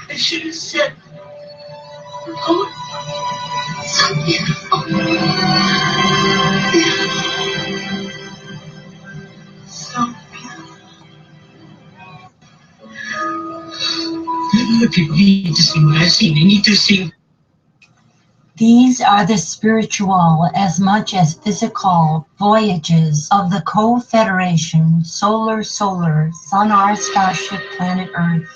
I should have said, oh, so beautiful. So beautiful. People need to see what I've seen. They need to see. These are the spiritual as much as physical voyages of the co-federation solar sun our starship planet Earth,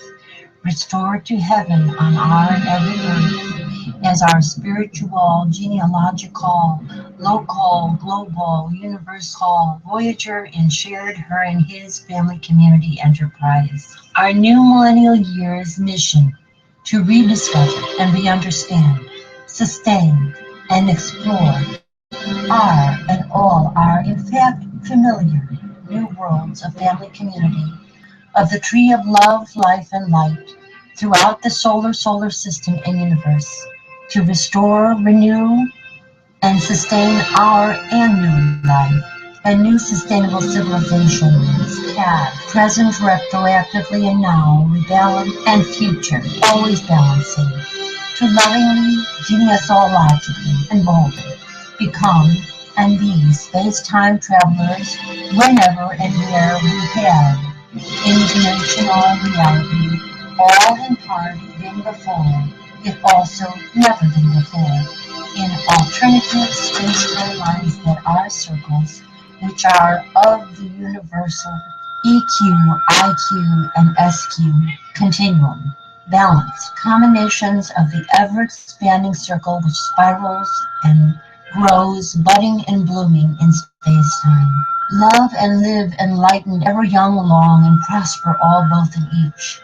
restored to heaven on our every earth as our spiritual, genealogical, local, global, universal voyager and shared her and his family community enterprise. Our new millennial year's mission to rediscover and re-understand, sustain, and explore are and all are in fact familiar new worlds of family community, of the tree of love, life, and light throughout the solar system and universe, to restore, renew, and sustain our and new life and new sustainable civilizations, past, present, retroactively, and now, rebalance, and future, always balancing, to lovingly, genealogically, and boldly become and be space-time travelers whenever and where we have interdimensional reality, all in part been before, if also never been before, in alternative space-time lines that are circles, which are of the universal EQ, IQ, and SQ continuum, balance, combinations of the ever-expanding circle which spirals and grows, budding and blooming in space-time. Love and live enlightened, ever young, long, and prosper all both in each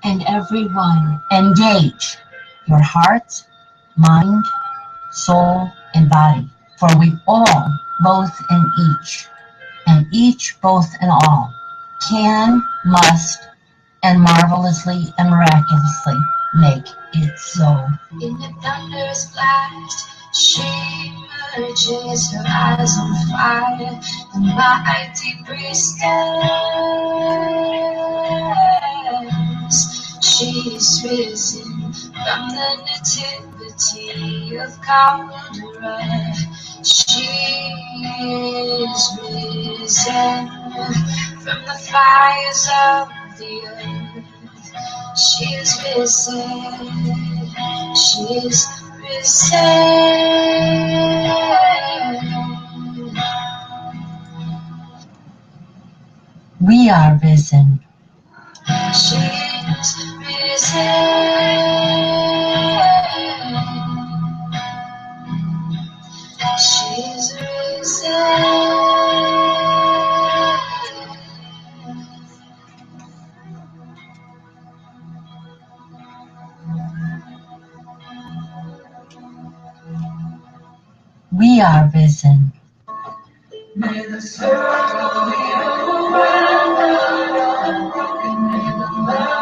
and every one. Engage your heart, mind, soul, and body, for we all, both in each, and each both in all, can, must, and marvelously and miraculously make it so. In the thunderous blast, she emerges, her eyes on fire, the mighty priestess. She is risen from the nativity of Calvary. She is risen from the fires of the earth. She is risen. She is risen. We are risen. She is risen. She is risen. We are risen. May the circle be overwhelmed, may the love of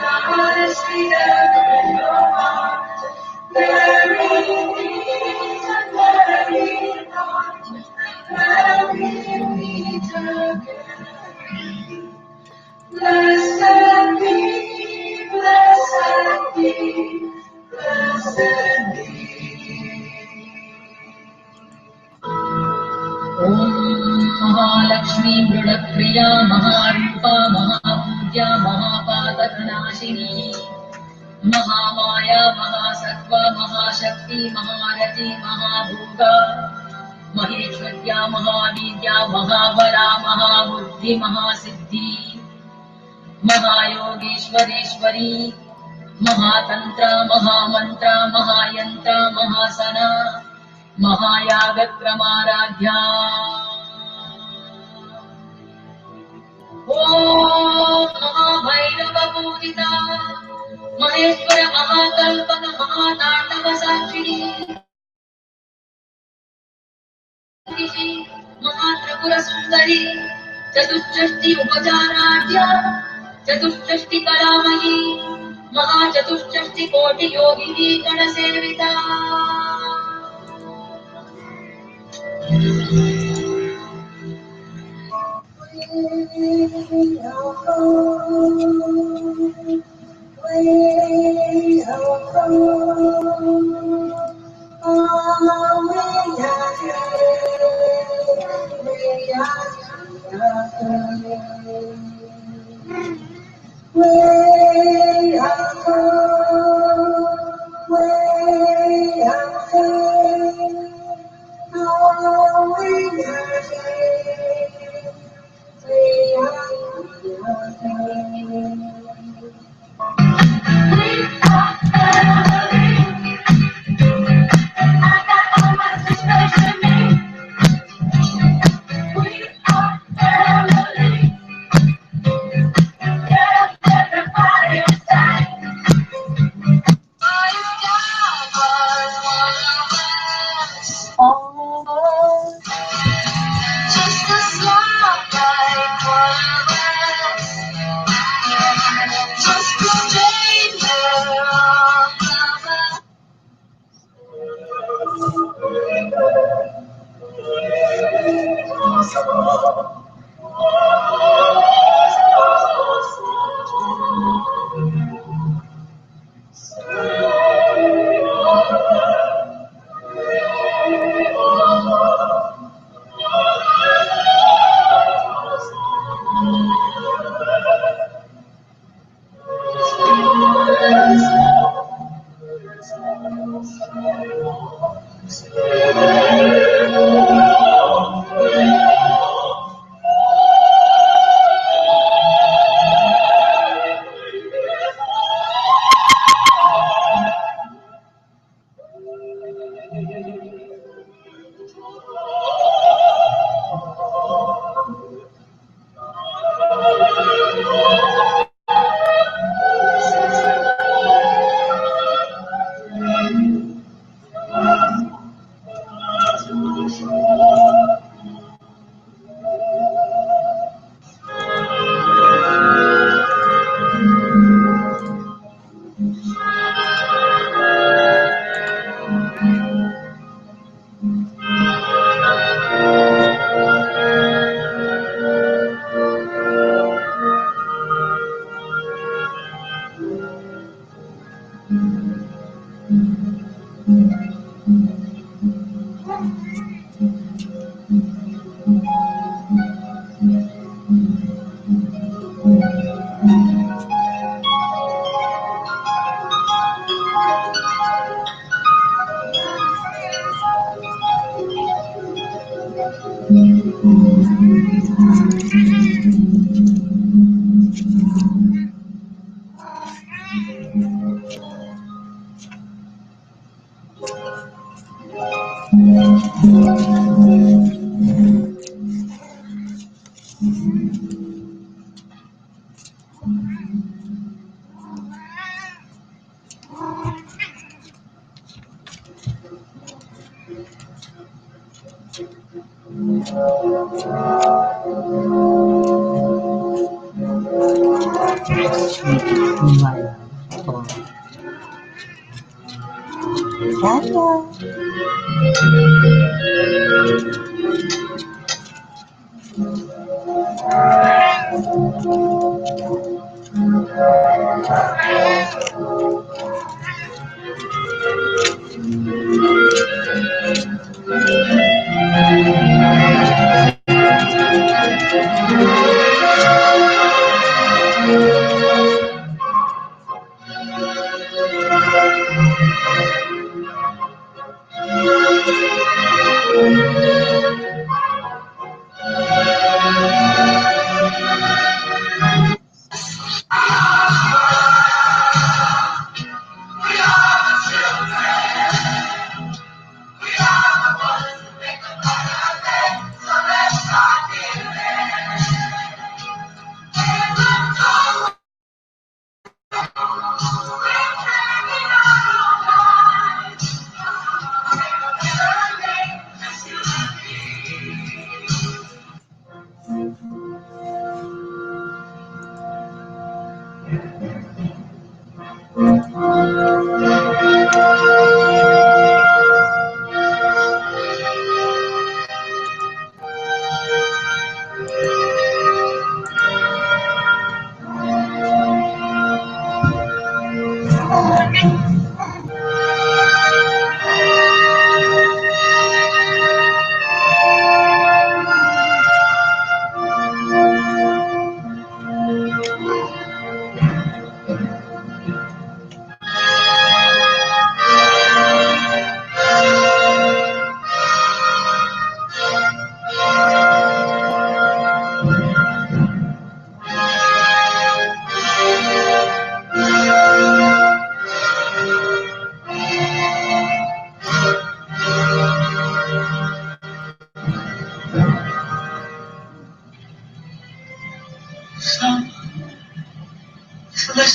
God be ever in your heart. Very neat and very not, and very neat again. Blessed be, blessed be, blessed be. Mahalakshmi मृडप्रिया महारूपा महापूज्या महापातकनाशिनी Mahamaya महासत्त्व महाशक्ति महारथी महाभोगा महेश्वर्या महावीर्या महाबला महाबुद्धि महासिद्धि महायोगेश्वरेश्वरी महातंत्र महामंत्र महायंत्र महासना महायागक्रमाराध्या ॐ महाभैरवपूजिता महेश्वर महाकल्पक महाताण्डव साक्षिणी महात्रिपुर सुंदरी चतुष्षष्टि उपचाराढ्या चतुष्षष्टि कलामयी महाचतुष्षष्टि कोटि योगिनी गणसेविता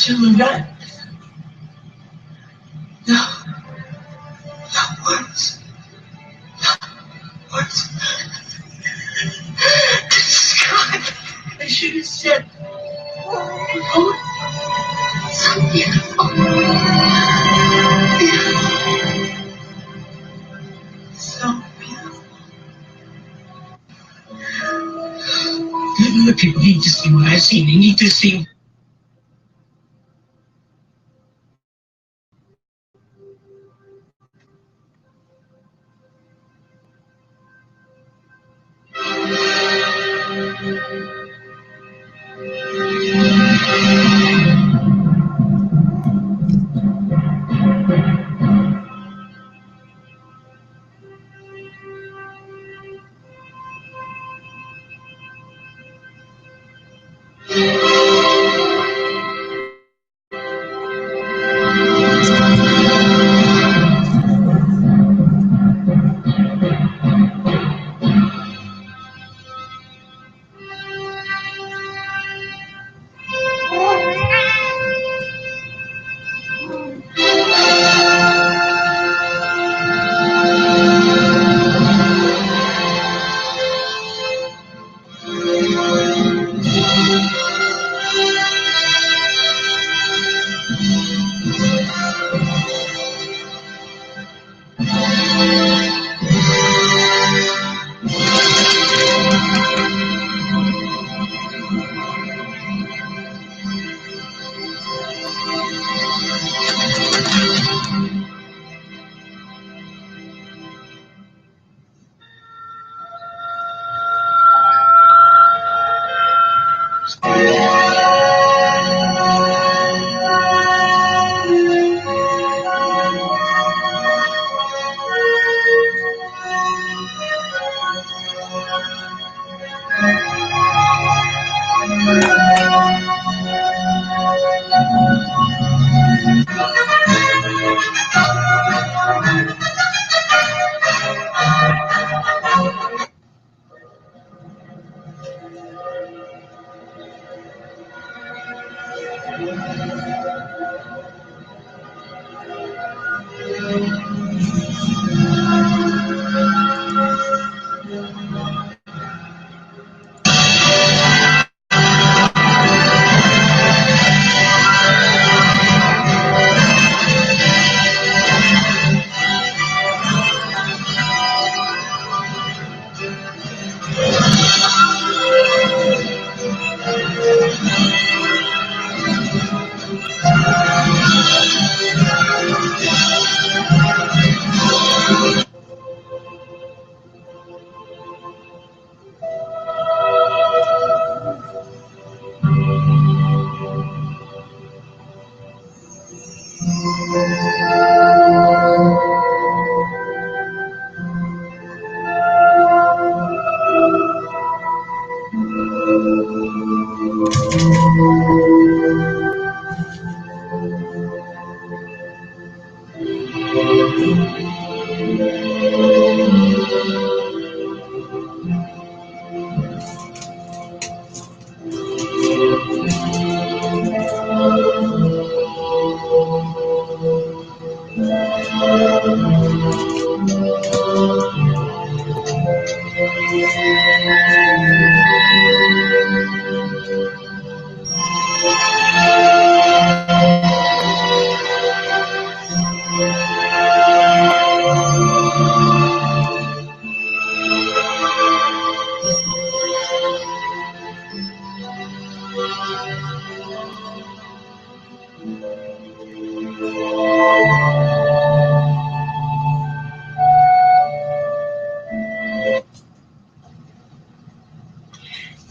children got no words. Words. God, I should have said, oh, so beautiful. So beautiful. The people need to see what I see. They need to see.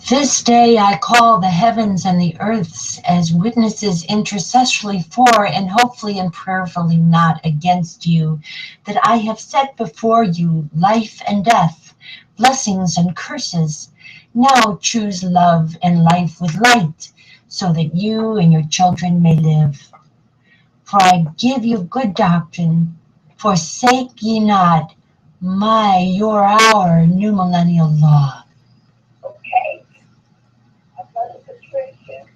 This day I call the heavens and the earths as witnesses intercessorily for and hopefully and prayerfully not against you, that I have set before you life and death, blessings and curses. Now choose love and life with light, so that you and your children may live. For I give you good doctrine, forsake ye not our new millennial law. Okay. I thought it was Patricia.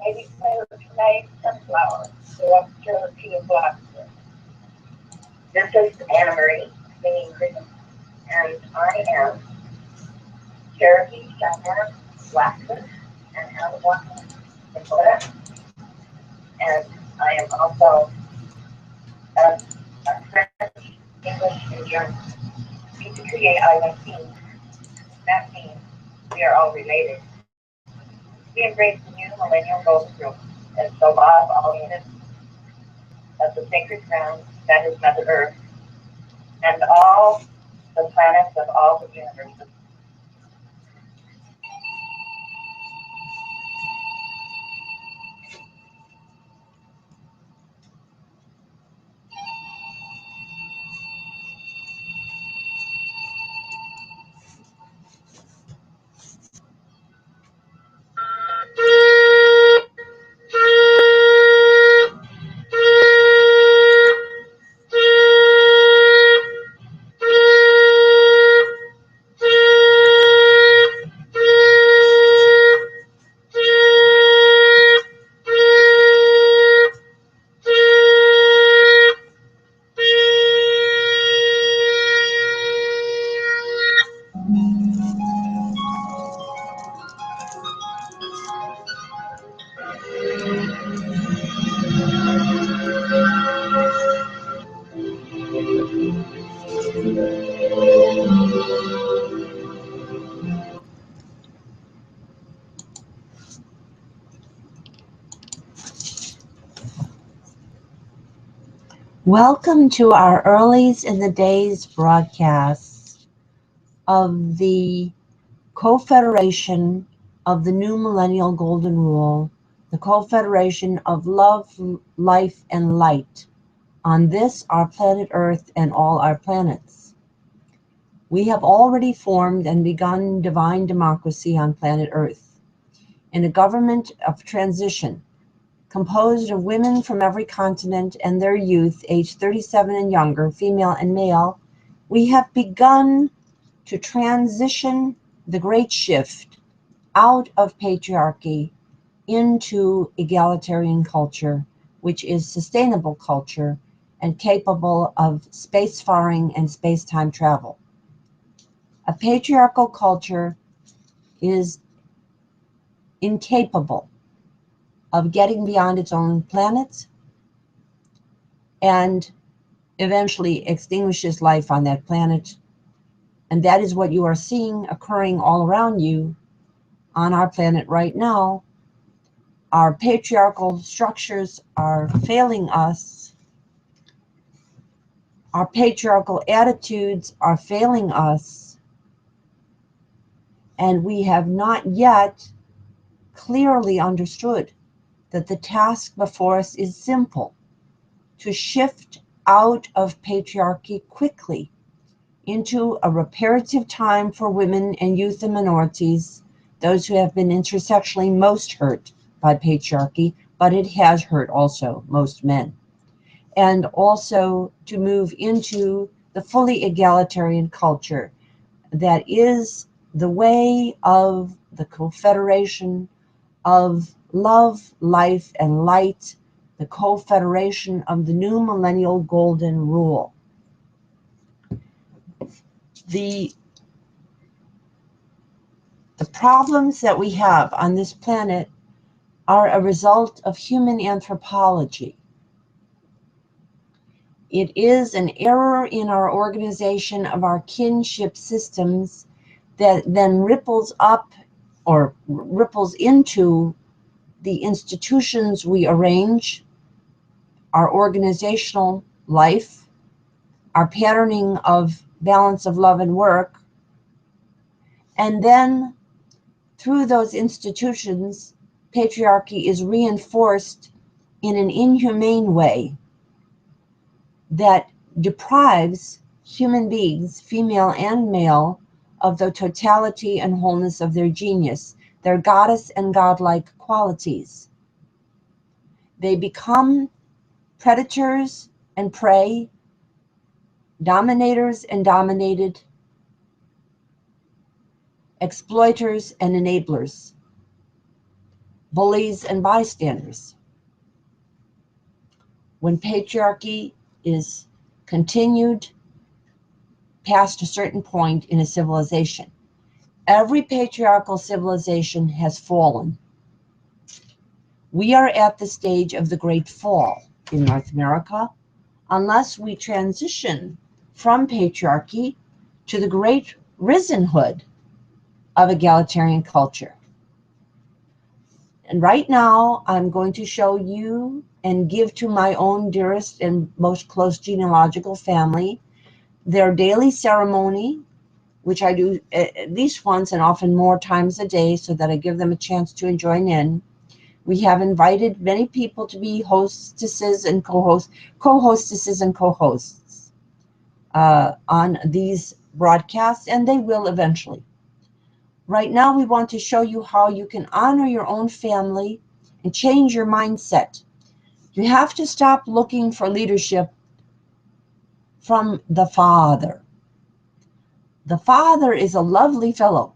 I declare tonight sunflower, Celestiality of Blacksmith. This is Anna Marie, singing Christmas, and I am Cherokee, Cheyenne, Blacksmith, and Hangoutz in Florida. And I am also a French, English, and German. P2K, I vaccine. That means we are all related. We embrace the new millennial golden rule as the law of all units of the sacred ground that is Mother Earth and all the planets of all the universes. Welcome to our Earlies in the Days broadcast of the Co-Federation of the New Millennial Golden Rule, the Co-Federation of Love, Life, and Light on this, our planet Earth, and all our planets. We have already formed and begun divine democracy on planet Earth. In a government of transition, composed of women from every continent and their youth, aged 37 and younger, female and male, we have begun to transition the great shift out of patriarchy into egalitarian culture, which is sustainable culture and capable of spacefaring and space-time travel. A patriarchal culture is incapable of getting beyond its own planet and eventually extinguishes life on that planet. And that is what you are seeing occurring all around you on our planet right now. Our patriarchal structures are failing us. Our patriarchal attitudes are failing us. And we have not yet clearly understood that the task before us is simple: to shift out of patriarchy quickly into a reparative time for women and youth and minorities, those who have been intersectionally most hurt by patriarchy, but it has hurt also most men. And also to move into the fully egalitarian culture that is the way of the Co-Federation of Love, Life, and Light, the Co-Federation of the New Millennial Golden Rule. The problems that we have on this planet are a result of human anthropology. It is an error in our organization of our kinship systems that then ripples up or ripples into the institutions we arrange, our organizational life, our patterning of balance of love and work, and then through those institutions, patriarchy is reinforced in an inhumane way that deprives human beings, female and male, of the totality and wholeness of their genius, their goddess and godlike qualities. They become predators and prey, dominators and dominated, exploiters and enablers. bullies, and bystanders. When patriarchy is continued past a certain point in a civilization, every patriarchal civilization has fallen. We are at the stage of the Great Fall in North America, unless we transition from patriarchy to the Great Risenhood of egalitarian culture. And right now, I'm going to show you and give to my own dearest and most close genealogical family their daily ceremony, which I do at least once and often more times a day so that I give them a chance to join in. We have invited many people to be hostesses and co-hostesses and co-hosts on these broadcasts, and they will eventually. Right now, we want to show you how you can honor your own family and change your mindset. You have to stop looking for leadership from the father. The father is a lovely fellow,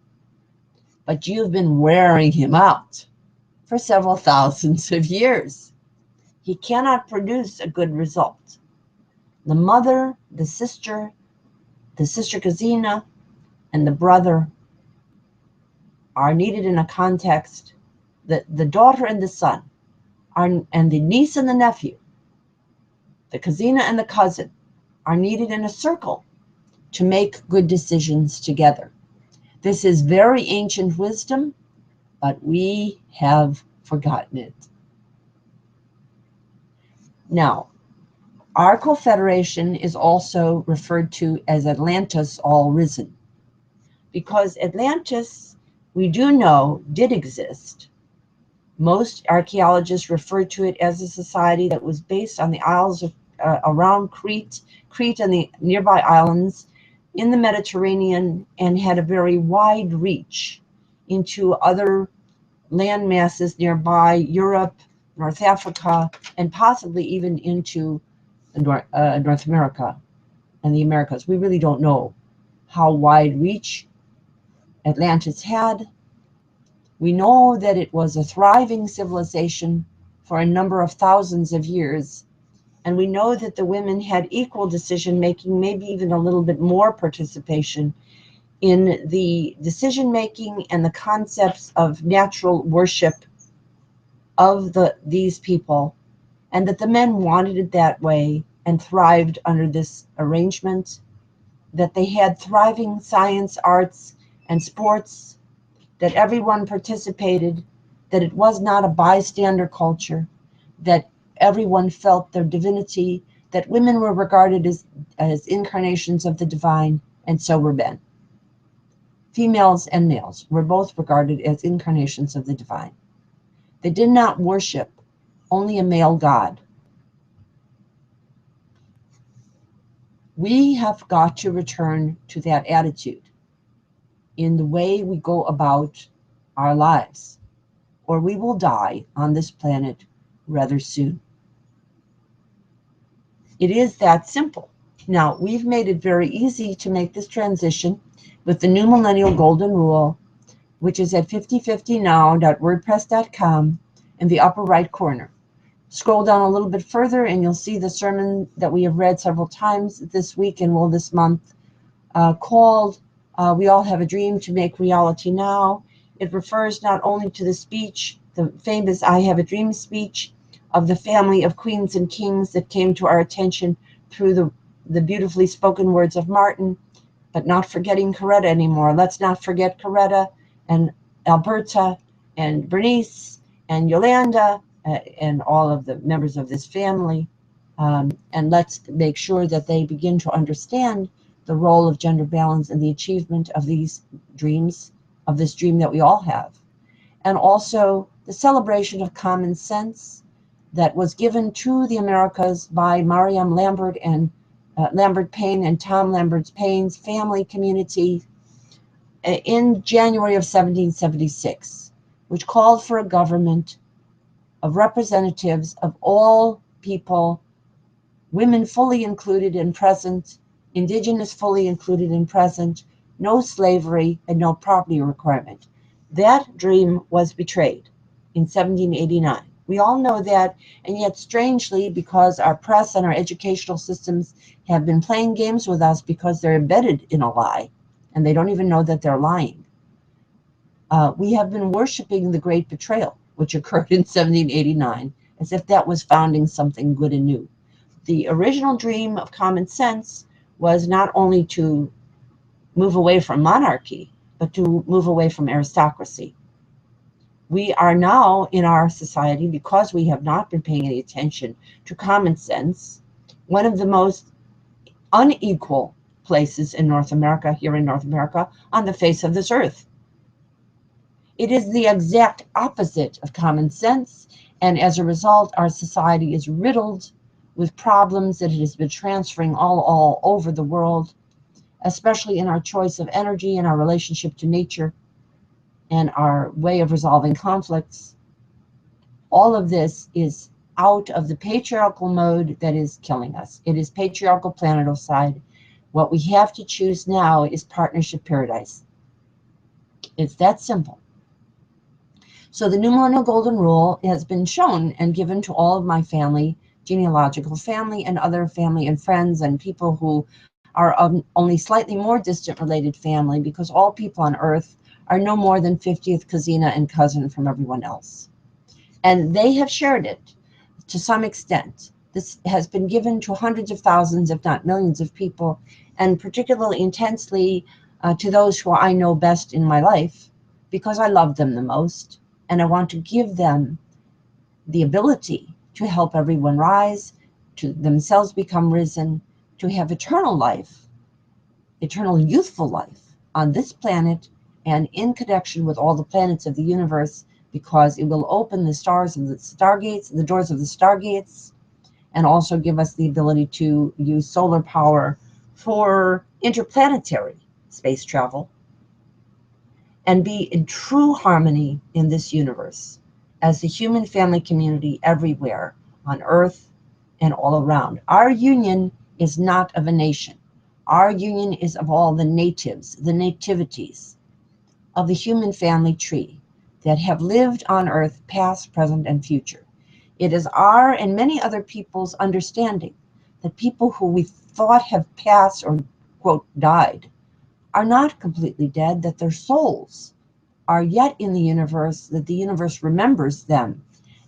but you've been wearing him out for several thousands of years. He cannot produce a good result. The mother, the sister Kazina, and the brother are needed in a context. The daughter and the son, and the niece and the nephew, the Kazina and the cousin, are needed in a circle to make good decisions together. This is very ancient wisdom, but we have forgotten it. Now, our confederation is also referred to as Atlantis all risen, because Atlantis, we do know, did exist. Most archaeologists refer to it as a society that was based on the isles of, around Crete and the nearby islands in the Mediterranean, and had a very wide reach into other land masses nearby Europe, North Africa, and possibly even into North America and the Americas. We really don't know how wide reach Atlantis had. We know that it was a thriving civilization for a number of thousands of years, and we know that the women had equal decision-making, maybe even a little bit more participation in the decision-making and the concepts of natural worship of these people, and that the men wanted it that way and thrived under this arrangement, that they had thriving science, arts, and sports, that everyone participated, that it was not a bystander culture, that everyone felt their divinity, that women were regarded as incarnations of the divine, and so were men. Females and males were both regarded as incarnations of the divine. They did not worship only a male god. We have got to return to that attitude in the way we go about our lives, or we will die on this planet rather soon. It is that simple. Now, we've made it very easy to make this transition with the new millennial golden rule, which is at 5050now.wordpress.com in the upper right corner. Scroll down a little bit further and you'll see the sermon that we have read several times this week and will this month, called We All Have a Dream to Make Reality Now. It refers not only to the speech, the famous I Have a Dream speech of the family of queens and kings that came to our attention through the beautifully spoken words of Martin, but not forgetting Coretta anymore. Let's not forget Coretta and Alberta and Bernice and Yolanda and all of the members of this family. And let's make sure that they begin to understand the role of gender balance in the achievement of these dreams, of this dream that we all have. And also the celebration of common sense that was given to the Americas by Mariam Lambert and Lambert Payne and Tom Lambert Payne's family community in January of 1776, which called for a government of representatives of all people, women fully included and present, indigenous fully included and present, no slavery and no property requirement. That dream was betrayed. in 1789. We all know that, and yet strangely, because our press and our educational systems have been playing games with us because they're embedded in a lie, and they don't even know that they're lying, we have been worshiping the Great Betrayal, which occurred in 1789, as if that was founding something good and new. The original dream of common sense was not only to move away from monarchy, but to move away from aristocracy. We are now in our society, because we have not been paying any attention to common sense, one of the most unequal places in North America, here in North America, on the face of this earth. It is the exact opposite of common sense, and as a result, our society is riddled with problems that it has been transferring all over the world, especially in our choice of energy and our relationship to nature and our way of resolving conflicts. All of this is out of the patriarchal mode that is killing us. It is patriarchal planeticide. What we have to choose now is partnership paradise. It's that simple. So the New Millennial Golden Rule has been shown and given to all of my family, genealogical family, and other family and friends and people who are only slightly more distant related family, because all people on earth are no more than 50th cousina and cousin from everyone else. And they have shared it to some extent. This has been given to hundreds of thousands, if not millions of people, and particularly intensely to those who I know best in my life, because I love them the most, and I want to give them the ability to help everyone rise, to themselves become risen, to have eternal life, eternal youthful life on this planet and in connection with all the planets of the universe, because it will open the stars and the stargates, the doors of the stargates, and also give us the ability to use solar power for interplanetary space travel and be in true harmony in this universe as the human family community everywhere on Earth and all around. Our union is not of a nation. Our union is of all the natives, the nativities of the human family tree that have lived on Earth, past, present, and future. It is our and many other people's understanding that people who we thought have passed or, quote, died, are not completely dead, that their souls are yet in the universe, that the universe remembers them,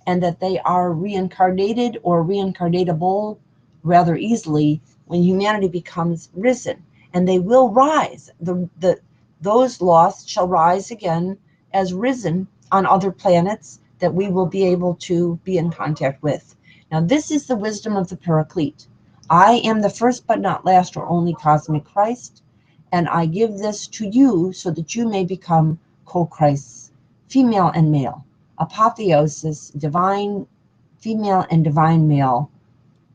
and that they are reincarnated or reincarnatable rather easily when humanity becomes risen. And they will rise. Those lost shall rise again as risen on other planets that we will be able to be in contact with. Now, this is the wisdom of the Paraclete. I am the first but not last or only cosmic Christ, and I give this to you so that you may become co-Christs, female and male, apotheosis, divine female and divine male,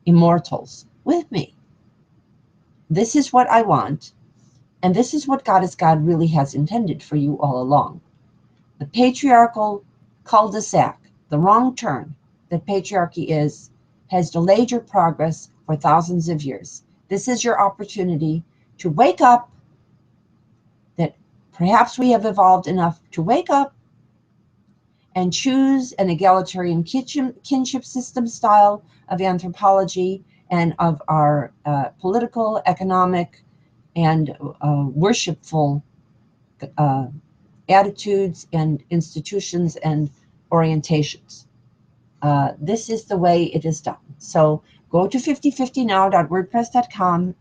immortals with me. This is what I want, and this is what God really has intended for you all along. The patriarchal cul-de-sac, the wrong turn that patriarchy is, has delayed your progress for thousands of years. This is your opportunity to wake up, that perhaps we have evolved enough to wake up and choose an egalitarian kinship system style of anthropology and of our political, economic, and worshipful attitudes and institutions and orientations. This is the way it is done. So go to 5050now.wordpress.com,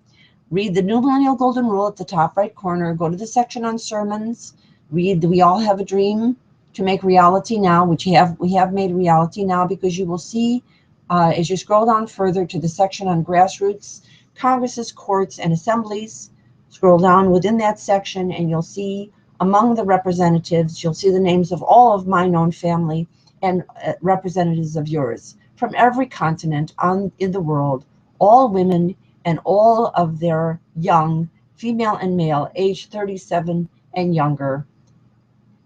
read the New Millennial Golden Rule at the top right corner, go to the section on sermons, read We All Have a Dream to Make Reality Now, which we have made reality now, because you will see as you scroll down further to the section on grassroots, congresses, courts, and assemblies. Scroll down within that section and you'll see among the representatives, you'll see the names of all of my known family and representatives of yours from every continent in the world, all women and all of their young, female and male, age 37 and younger,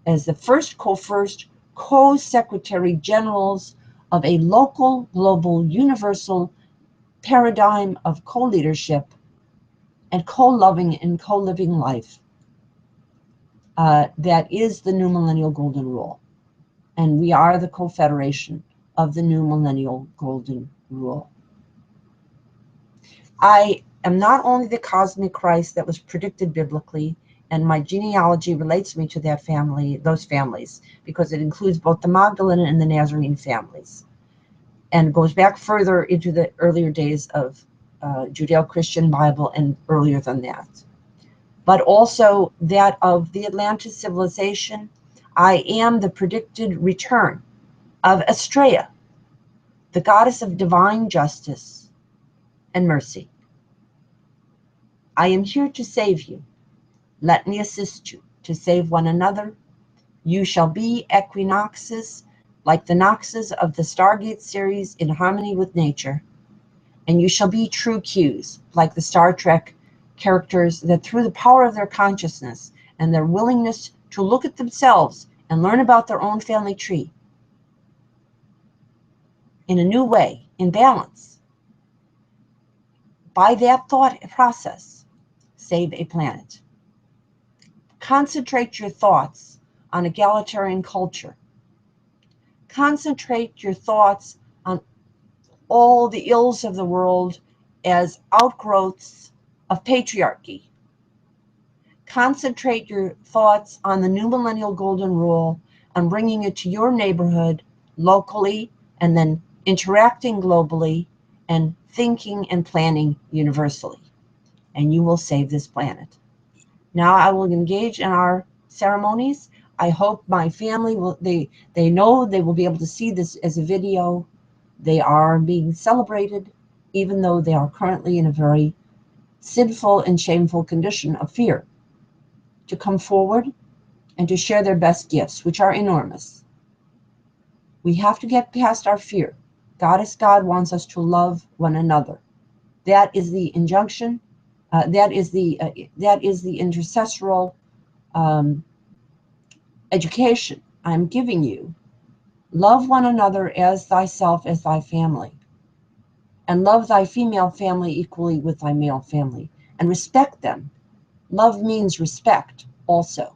as the first co-secretary generals of a local, global, universal paradigm of co-leadership and co-loving and co-living life. That is the New Millennial Golden Rule. and we are the co-federation of the new millennial golden rule. I am not only the cosmic Christ that was predicted biblically, and my genealogy relates me to that family, those families, because it includes both the Magdalene and the Nazarene families, and goes back further into the earlier days of Judeo-Christian Bible and earlier than that. But also that of the Atlantis civilization. I am the predicted return of Astrea, the goddess of divine justice and mercy. I am here to save you. Let me assist you to save one another. You shall be equinoxes, like the noxes of the Stargate series, in harmony with nature. And you shall be true Qs, like the Star Trek characters that through the power of their consciousness and their willingness to look at themselves and learn about their own family tree in a new way, in balance, by that thought process, save a planet. Concentrate your thoughts on egalitarian culture. Concentrate your thoughts on all the ills of the world as outgrowths of patriarchy. Concentrate your thoughts on the new millennial golden rule and bringing it to your neighborhood locally, and then interacting globally and thinking and planning universally. And you will save this planet. Now I will engage in our ceremonies. I hope my family will, they know they will be able to see this as a video. They are being celebrated, even though they are currently in a very sinful and shameful condition of fear, to come forward and to share their best gifts, which are enormous. We have to get past our fear. Goddess God wants us to love one another. That is the injunction. That is the intercessoral education I'm giving you. Love one another as thyself, as thy family, and love thy female family equally with thy male family, and respect them. Love means respect also.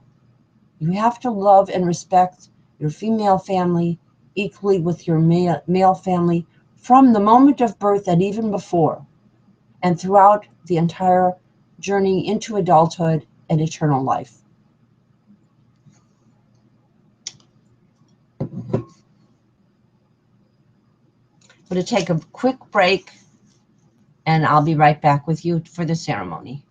You have to love and respect your female family equally with your male family from the moment of birth and even before, and throughout the entire journey into adulthood and eternal life. I'm going to take a quick break, and I'll be right back with you for the ceremony.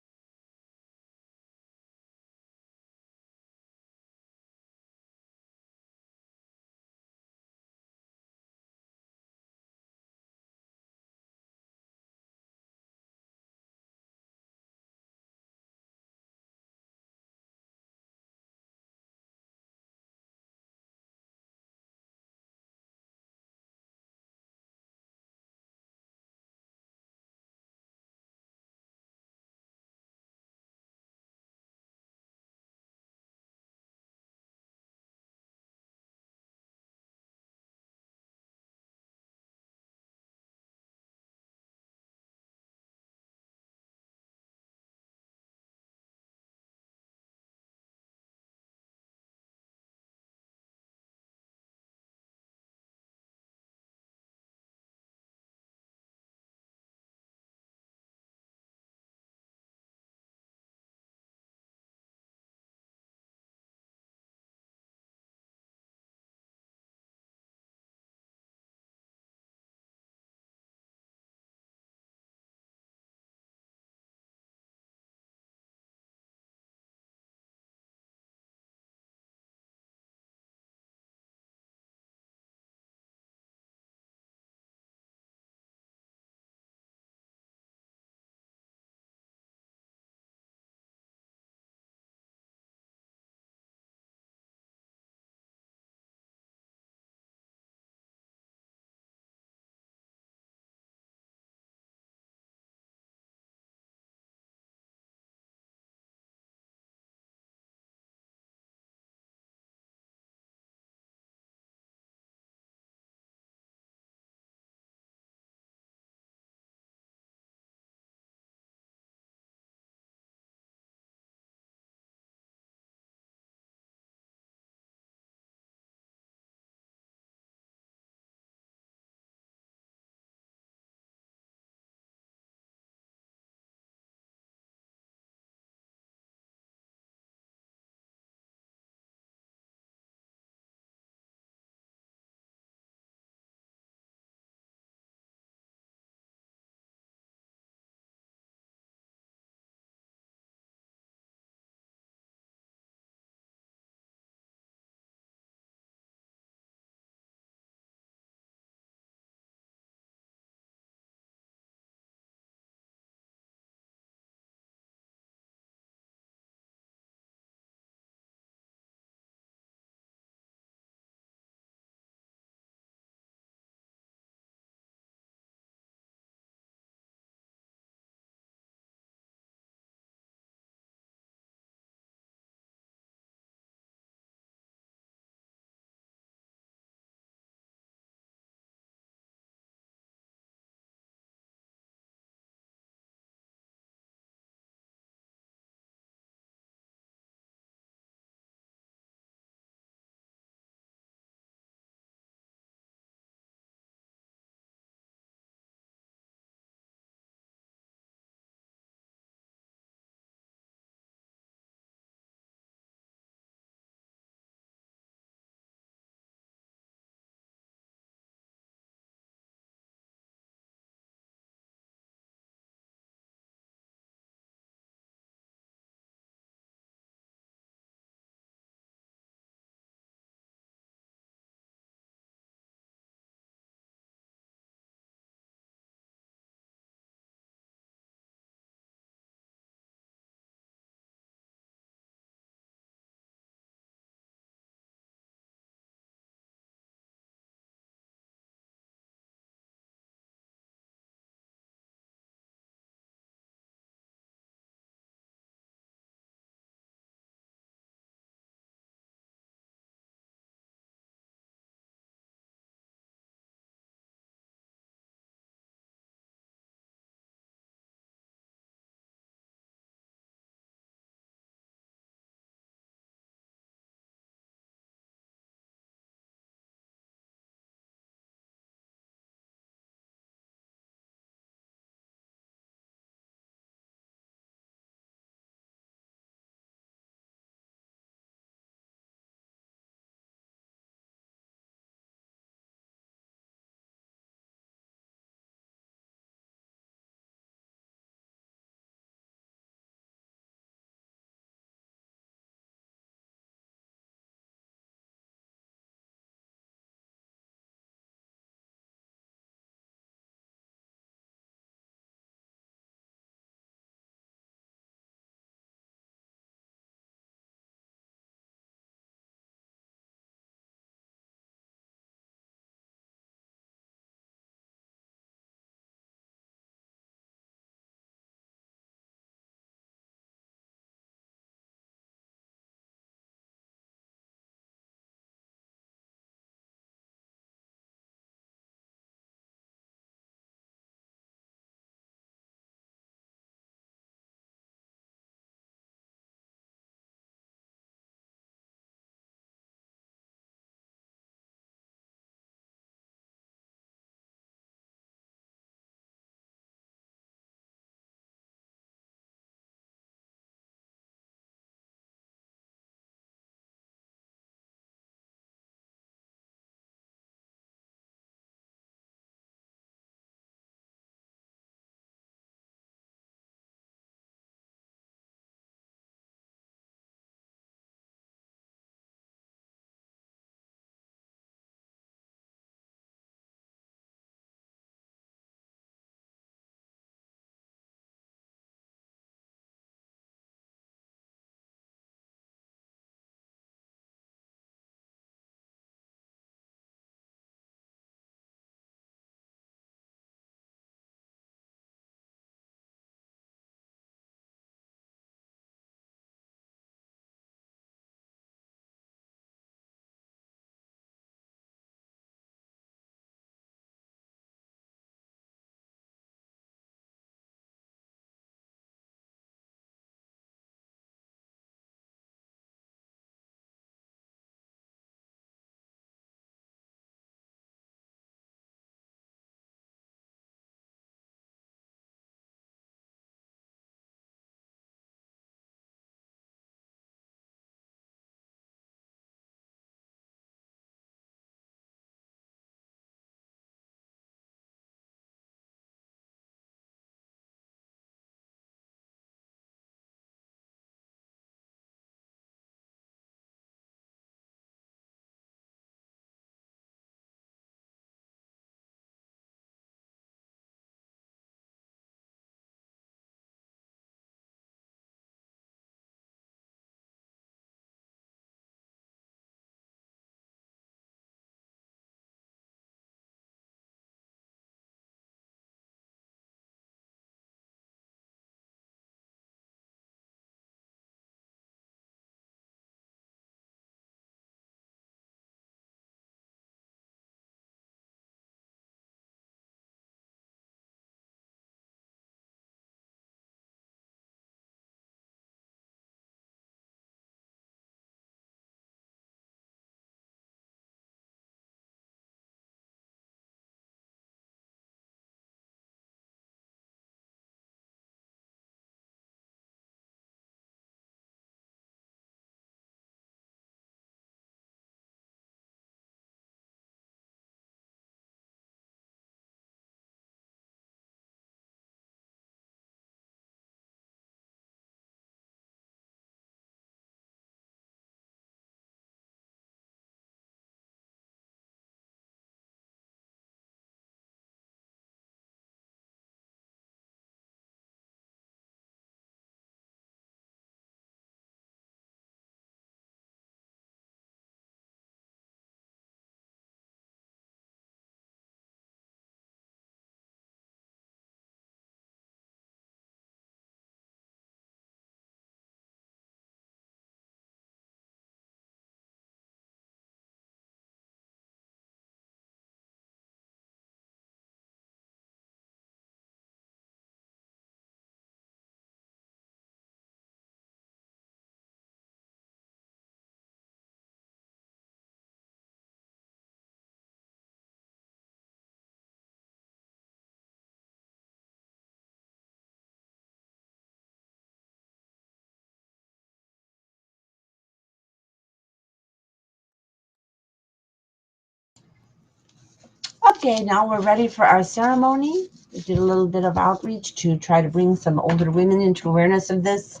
Okay, now we're ready for our ceremony. We did a little bit of outreach to try to bring some older women into awareness of this,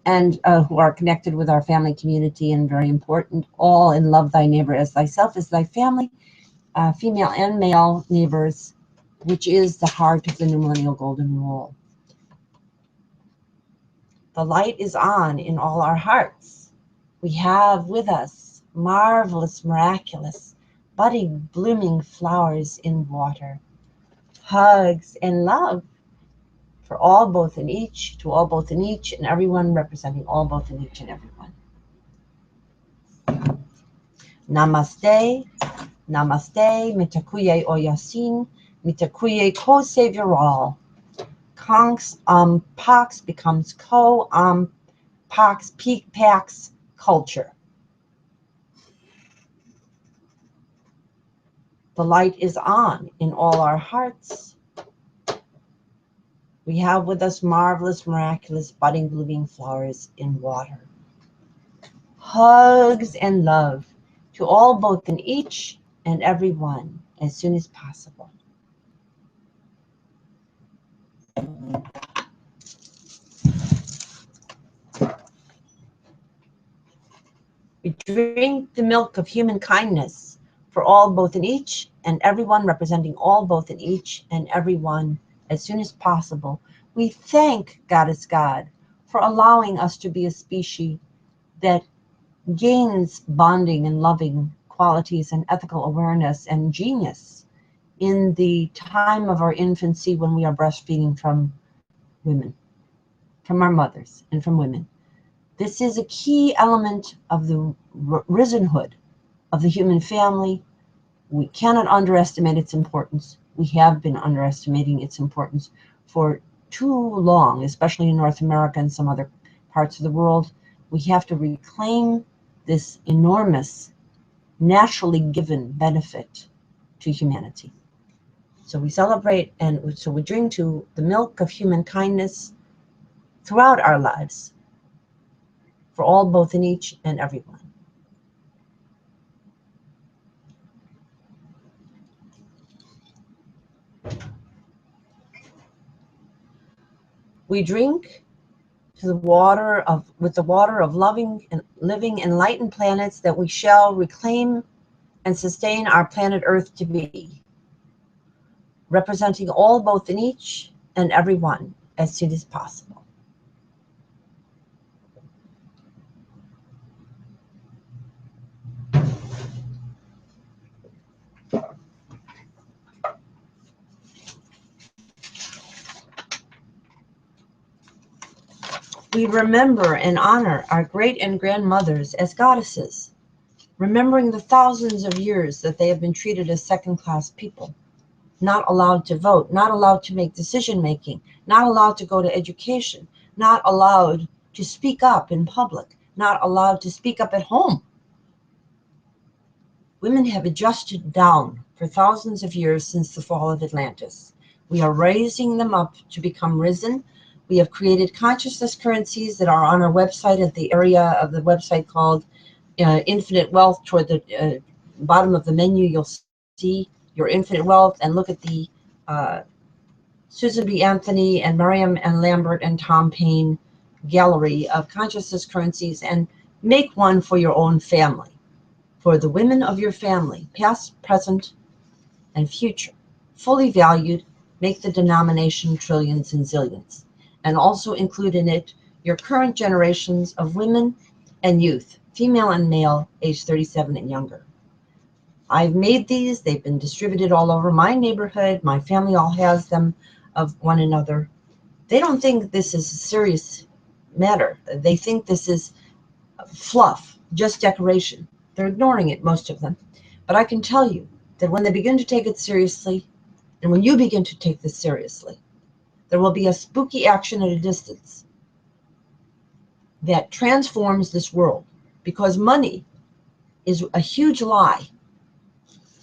and who are connected with our family community, and very important, all in love thy neighbor as thyself, as thy family, female and male neighbors, which is the heart of the new millennial golden rule. The light is on in all our hearts. We have with us marvelous, miraculous, budding, blooming flowers in water. Hugs and love for all, both in each, to all, both in each, and everyone, representing all, both in each, and everyone. Namaste, namaste, mitakuye oyasin, mitakuye ko savior all. Kongs pax becomes ko pax peak pax culture. The light is on in all our hearts. We have with us marvelous, miraculous, budding, blooming flowers in water. Hugs and love to all, both in each, and every one, as soon as possible. We drink the milk of human kindness for all, both in each, and everyone, representing all, both in each, and everyone, as soon as possible. We thank Goddess God for allowing us to be a species that gains bonding and loving qualities and ethical awareness and genius in the time of our infancy, when we are breastfeeding from women, from our mothers and from women. This is a key element of the risenhood of the human family. We cannot underestimate its importance. We have been underestimating its importance for too long, especially in North America and some other parts of the world. We have to reclaim this enormous, naturally given benefit to humanity. So we celebrate, and so we drink to the milk of human kindness throughout our lives, for all, both in each, and everyone. We drink to the water of, with the water of loving and living enlightened planets, that we shall reclaim and sustain our planet Earth to be, representing all, both in each, and every one, as soon as possible. We remember and honor our great and grandmothers as goddesses, remembering the thousands of years that they have been treated as second-class people, not allowed to vote, not allowed to make decision-making, not allowed to go to education, not allowed to speak up in public, not allowed to speak up at home. Women have adjusted down for thousands of years since the fall of Atlantis. We are raising them up to become risen. We have created consciousness currencies that are on our website, at the area of the website called Infinite Wealth. Toward the bottom of the menu, you'll see your infinite wealth, and look at the Susan B. Anthony and Miriam and Lambert and Tom Payne gallery of consciousness currencies, and make one for your own family, for the women of your family, past, present, and future, fully valued. Make the denomination trillions and zillions, and also include in it your current generations of women and youth, female and male, age 37 and younger. I've made these. They've been distributed all over my neighborhood. My family all has them of one another. They don't think this is a serious matter. They think this is fluff, just decoration. They're ignoring it, most of them. But I can tell you that when they begin to take it seriously, and when you begin to take this seriously, there will be a spooky action at a distance that transforms this world, because money is a huge lie.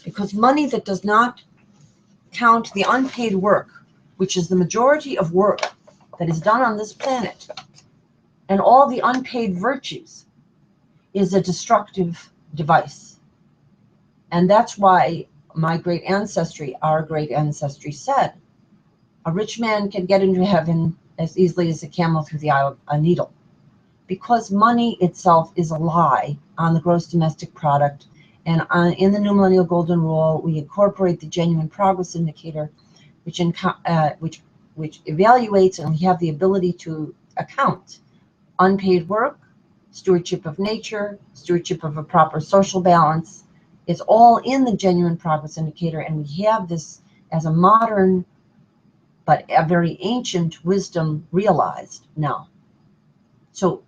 Because money that does not count the unpaid work, which is the majority of work that is done on this planet, and all the unpaid virtues, is a destructive device. And that's why my great ancestry, our great ancestry said, a rich man can get into heaven as easily as a camel through the eye of a needle. Because money itself is a lie on the gross domestic product, and in the New Millennial Golden Rule, we incorporate the genuine progress indicator, which evaluates, and we have the ability to account unpaid work, stewardship of nature, stewardship of a proper social balance. It's all in the genuine progress indicator, and we have this as a modern but a very ancient wisdom realized now. So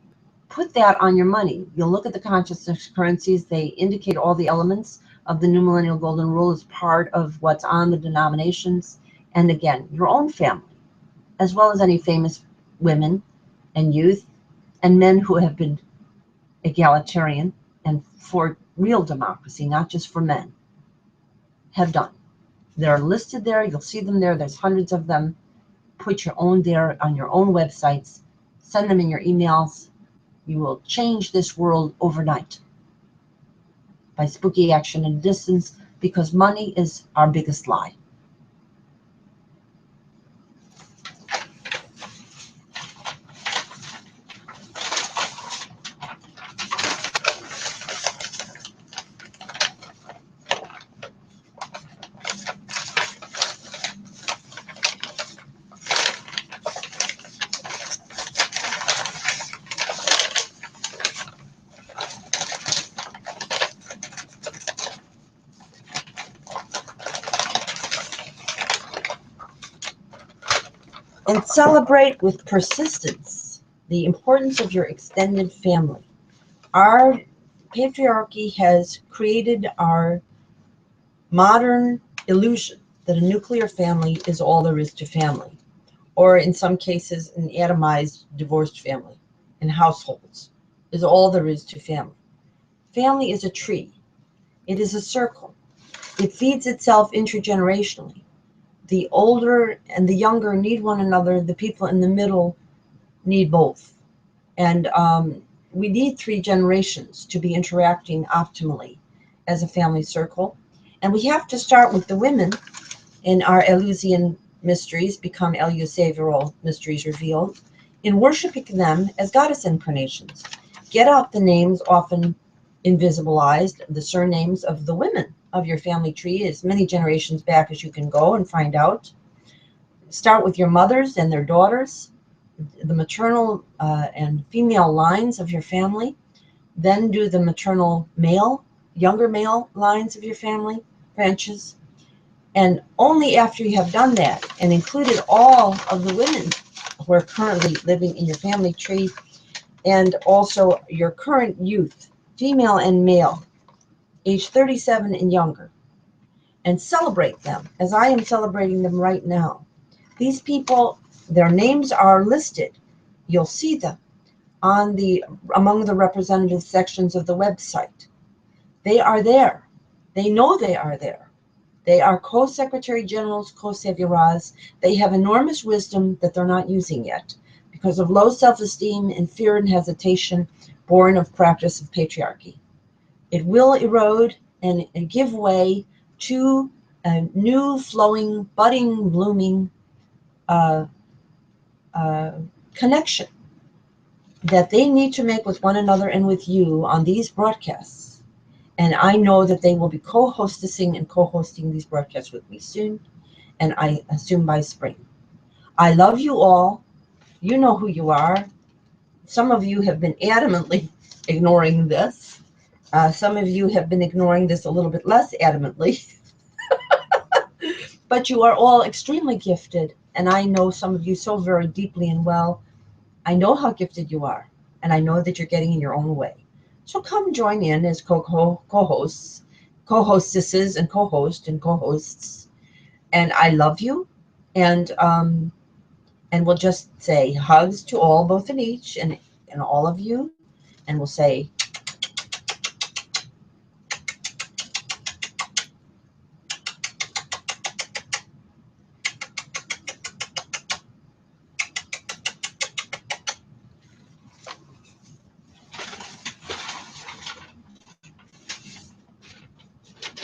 put that on your money. You'll look at the consciousness currencies. They indicate all the elements of the New Millennial Golden Rule as part of what's on the denominations. And again, your own family, as well as any famous women and youth and men who have been egalitarian and for real democracy, not just for men, have done. They're listed there. You'll see them there. There's hundreds of them. Put your own there on your own websites. Send them in your emails. You will change this world overnight by spooky action and distance, because money is our biggest lie. And celebrate with persistence the importance of your extended family. Our patriarchy has created our modern illusion that a nuclear family is all there is to family, or in some cases an atomized divorced family in households is all there is to family. Family is a tree. It is a circle. It feeds itself intergenerationally. The older and the younger need one another. The people in the middle need both. And we need 3 generations to be interacting optimally as a family circle. And we have to start with the women in our Eleusinian mysteries, become Eleusaviral mysteries revealed, in worshiping them as goddess incarnations. Get out the names, often invisibilized, the surnames of the women of your family tree as many generations back as you can go and find out. Start with your mothers and their daughters, the maternal and female lines of your family. Then do the maternal male, younger male lines of your family branches. And only after you have done that and included all of the women who are currently living in your family tree, and also your current youth, female and male, age 37 and younger, and celebrate them as I am celebrating them right now. These people, their names are listed. You'll see them on among the representative sections of the website. They are there. They know they are there. They are co-secretary generals, co-saviras. They have enormous wisdom that they're not using yet because of low self-esteem and fear and hesitation born of practice of patriarchy. It will erode and give way to a new, flowing, budding, blooming connection that they need to make with one another and with you on these broadcasts. And I know that they will be co-hostessing and co-hosting these broadcasts with me soon, and I assume by spring. I love you all. You know who you are. Some of you have been adamantly ignoring this. Some of you have been ignoring this a little bit less adamantly. But you are all extremely gifted, and I know some of you so very deeply and well. I know how gifted you are, and I know that you're getting in your own way. So come join in as co-hosts, co-hostesses, and co-hosts. And I love you, and we'll just say hugs to all, both in each and all of you, and we'll say,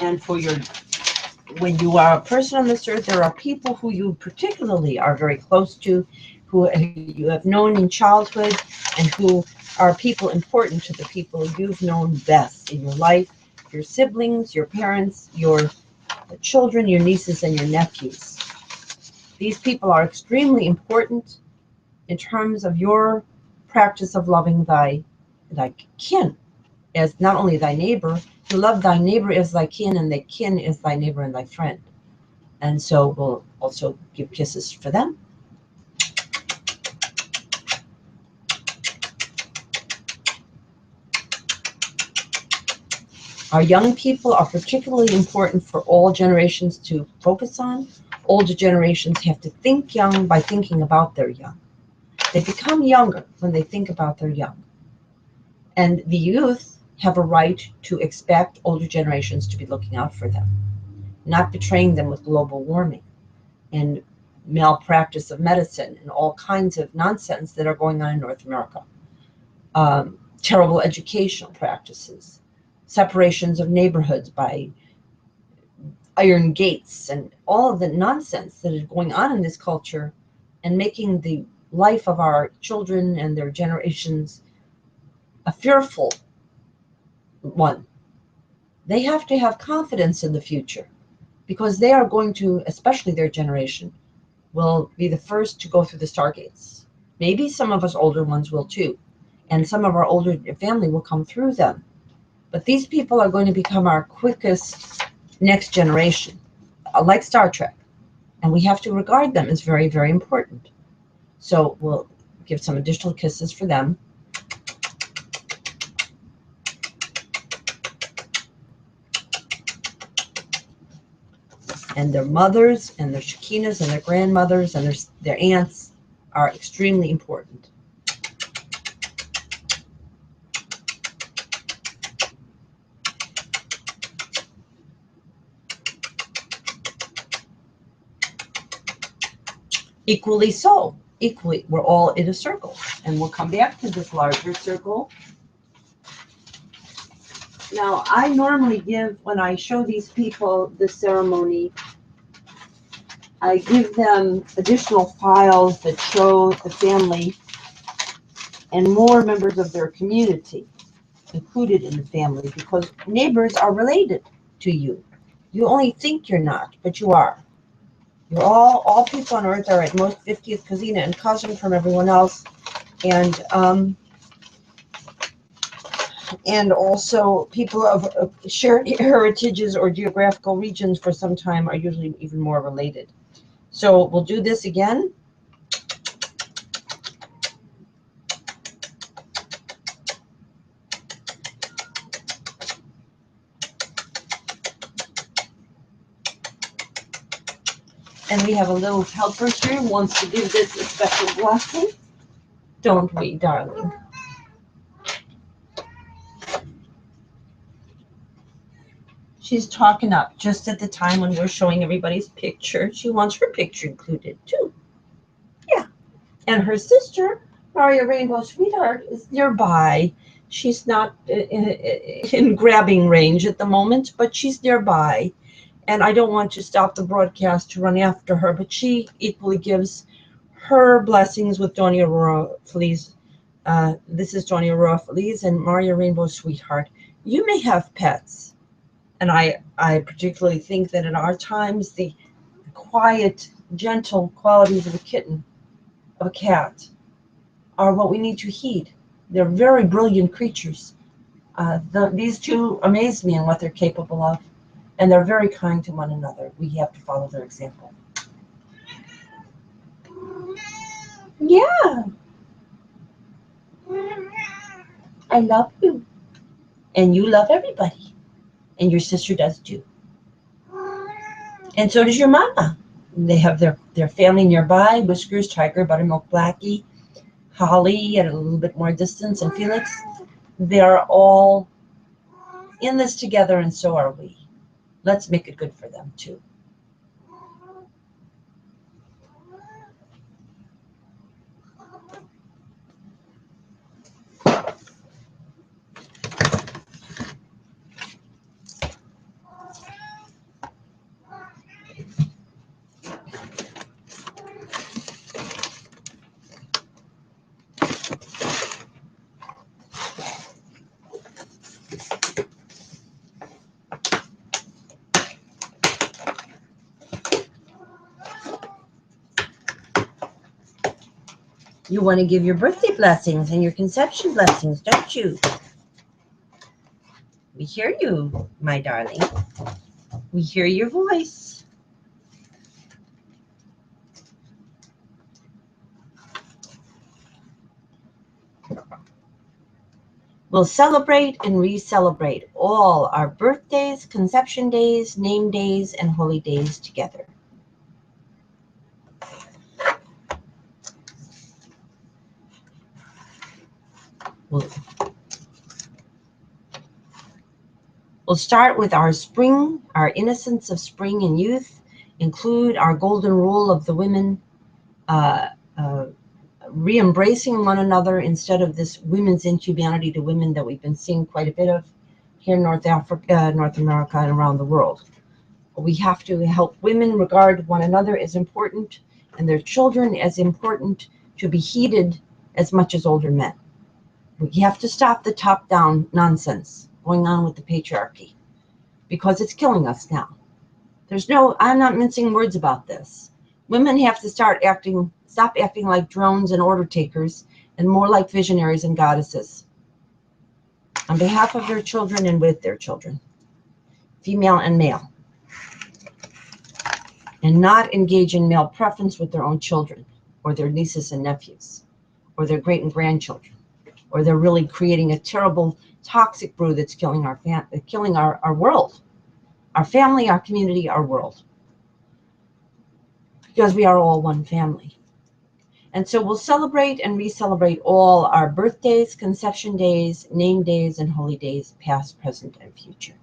and for your when you are a person on this earth, there are people who you particularly are very close to, who you have known in childhood, and who are people important to the people you've known best in your life, your siblings, your parents, your children, your nieces, and your nephews. These people are extremely important in terms of your practice of loving thy kin as not only thy neighbor. You love thy neighbor as thy kin, and thy kin is thy neighbor and thy friend. And so we'll also give kisses for them. Our young people are particularly important for all generations to focus on. Older generations have to think young by thinking about their young. They become younger when they think about their young. And the youth have a right to expect older generations to be looking out for them, not betraying them with global warming and malpractice of medicine and all kinds of nonsense that are going on in North America. Terrible educational practices, separations of neighborhoods by iron gates, and all of the nonsense that is going on in this culture, and making the life of our children and their generations a fearful one. They have to have confidence in the future, because they are going to, especially their generation, will be the first to go through the stargates. Maybe some of us older ones will too, and some of our older family will come through them. But these people are going to become our quickest next generation, like Star Trek, and we have to regard them as very, very important. So we'll give some additional kisses for them. And their mothers and their Shekinahs and their grandmothers and their aunts are extremely important. Equally so. Equally, we're all in a circle. And we'll come back to this larger circle. Now, I normally give, when I show these people the ceremony, I give them additional files that show the family and more members of their community included in the family, because neighbors are related to you. You only think you're not, but you are. You're all people on earth are at most 50th cousina and cousin from everyone else. And also people of shared heritages or geographical regions for some time are usually even more related. So we'll do this again. And we have a little helper here who wants to give this a special blessing. Don't we, darling? She's talking up just at the time when we're showing everybody's picture. She wants her picture included too. Yeah. And her sister, Maria Rainbow Sweetheart, is nearby. She's not in grabbing range at the moment, but she's nearby. And I don't want to stop the broadcast to run after her, but she equally gives her blessings with Donnie Aurora Feliz. This is Donnie Aurora Feliz and Maria Rainbow Sweetheart. You may have pets. And I particularly think that in our times, the quiet, gentle qualities of a kitten, of a cat, are what we need to heed. They're very brilliant creatures. These two amaze me in what they're capable of, and they're very kind to one another. We have to follow their example. Yeah. I love you. And you love everybody. And your sister does too. And so does your mama. They have their family nearby, Whiskers, Tiger, Buttermilk, Blackie, Holly at a little bit more distance, and Felix. They're all in this together, and so are we. Let's make it good for them too. You want to give your birthday blessings and your conception blessings, don't you? We hear you, my darling. We hear your voice. We'll celebrate and re-celebrate all our birthdays, conception days, name days, and holy days together. We'll start with our spring, our innocence of spring and youth, include our golden rule of the women, re-embracing one another instead of this women's inhumanity to women that we've been seeing quite a bit of here in North Africa, North America, and around the world. We have to help women regard one another as important and their children as important to be heeded as much as older men. We have to stop the top-down nonsense going on with the patriarchy because it's killing us now. I'm not mincing words about this. Women have to stop acting like drones and order takers and more like visionaries and goddesses on behalf of their children and with their children, female and male, and not engage in male preference with their own children or their nieces and nephews or their great and grandchildren, or they're really creating a terrible toxic brew that's killing our world, our family, our community, our world, because we are all one family. And so we'll celebrate and re-celebrate all our birthdays, conception days, name days, and holy days, past, present, and future.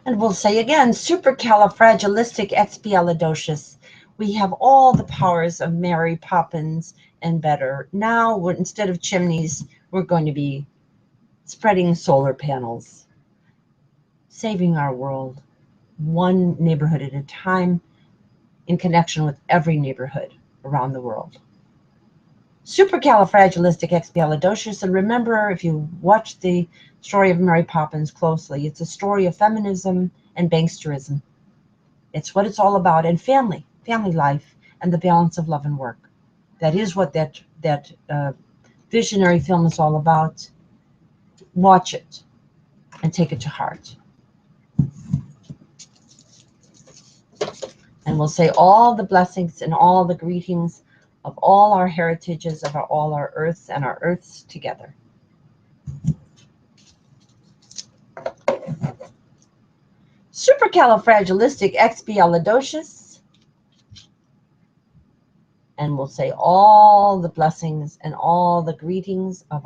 And we'll say again, supercalifragilisticexpialidocious. We have all the powers of Mary Poppins and better. Now, instead of chimneys, we're going to be spreading solar panels, saving our world, one neighborhood at a time, in connection with every neighborhood around the world. Supercalifragilisticexpialidocious. And remember, if you watch the story of Mary Poppins closely, it's a story of feminism and banksterism. It's what it's all about, and family life, and the balance of love and work. That is what that visionary film is all about. Watch it and take it to heart. And we'll say all the blessings and all the greetings of all our heritages, of all our earths and our earths together. Supercalifragilisticexpialidocious. And we'll say all the blessings and all the greetings of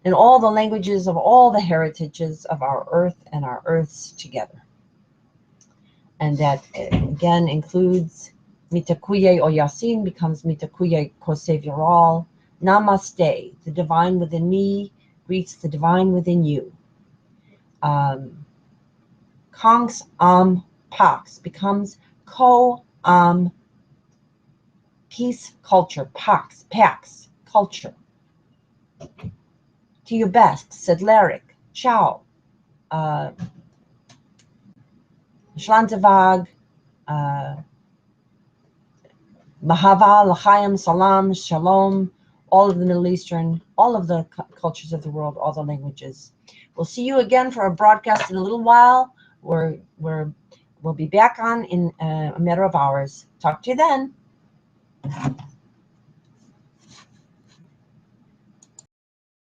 in all the languages of all the heritages of our earth and our earths together. And that again includes Mitakuye Oyasin becomes Mitakuye Kosevirall. Namaste, the divine within me greets the divine within you. Kongs Am Pax becomes Ko Am peace, culture, Pax, culture. To your best, Sedleric, Ciao, Shlantavag, Mahava, L'chaim, Salam, Shalom, all of the Middle Eastern, all of the cultures of the world, all the languages. We'll see you again for a broadcast in a little while. We'll be back on in a matter of hours. Talk to you then.